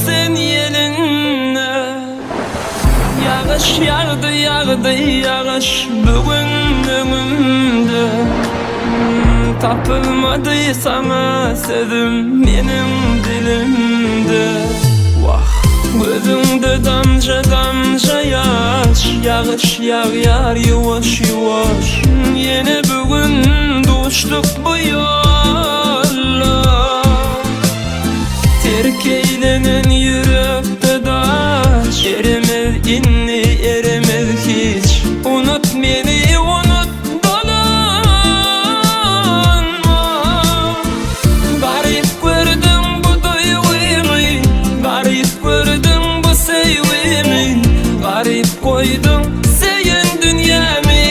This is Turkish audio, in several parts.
sen yelinne. Yağış yağdı yağdı yağış bugün önümde. Tapılmadı sana sözüm benim dilimde. Vah, gözümde damca damca yaş, yağış yağar yavaş yavaş. Yine bugün düştük bu yolla. Terk eylenen yürekte daş, eremez inni eremez hiç. Unut beni unut dolanma. Garip gördüm bu duygumu, garip gördüm bu sevgimi. Garip koydum senin dünyamı.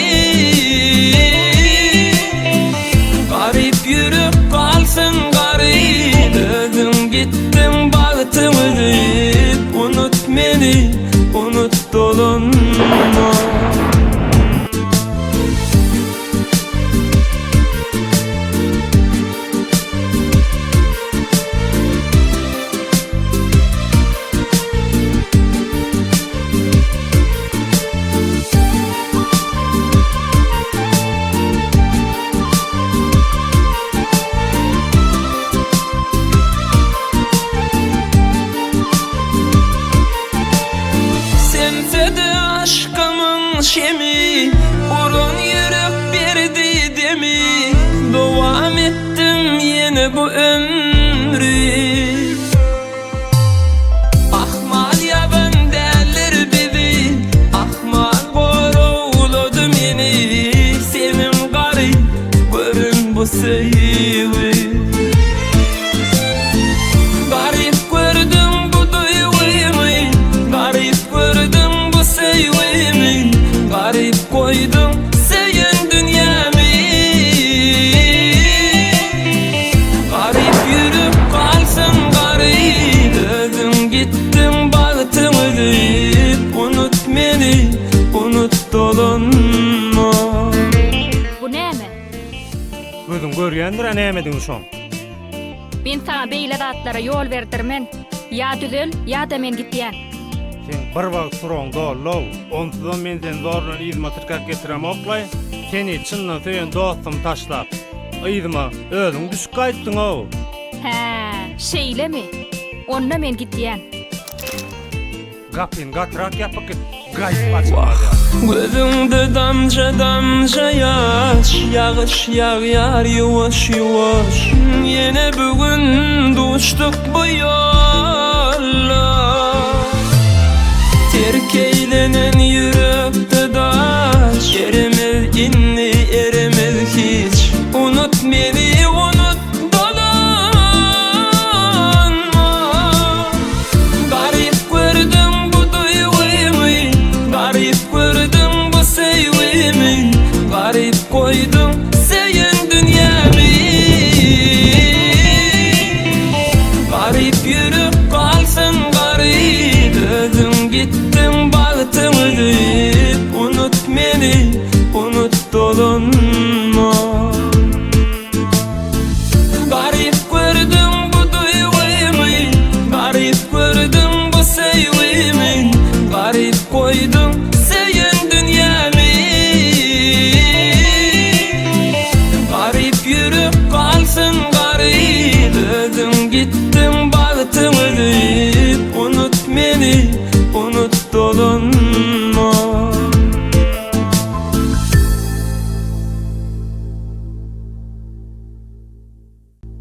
Garip yürüp kalsın garip. Özüm gittim baktım deyip. Unut beni unut dolanma. Aşkımın şemi, urun yürek verdi demi. Devam ettim yine bu ömrü. Ahmal yaban derler bizi, ahmal koruladı beni. Senin garip görün bu sevgi. Garip gördüm bu duygumu, garip gördüm sevgimi. Garip koydum senin dünyamı. Garip yürüp kalsın garip. Özüm gittim baktım deyip. Unut beni unut dolanma. Bu näme? Gözüm görýändir, nämedin şoň? Ben sana beýle zatlara ýol berdirmen. Ya düzel, ya da men gitýän. Sen bir wagt soraň dollow, ondan men sen zorlan izma tırkak getirem oklay. Seni çyndan söýen dostum taşlap, izma özüň düşüp gaýtdyň o. He, şeýlemi? Onda men gitýän. Gapyn gatrak ýapyk gaýyp açmady. Gözümde damca damca yaş, yağış yağar yavaş yavaş. Yine bugün düştük bu yolla. Terk eylenen yürekte daş, eremez inni eremez hiç. Unut beni unut dolanma. Garip gördüm bu duygumu, garip gördüm bu sevgimi. Garip koydum senin dünyamı. Garip yürüp kalsın garip. Özüm gittim baktım deyip. Unut beni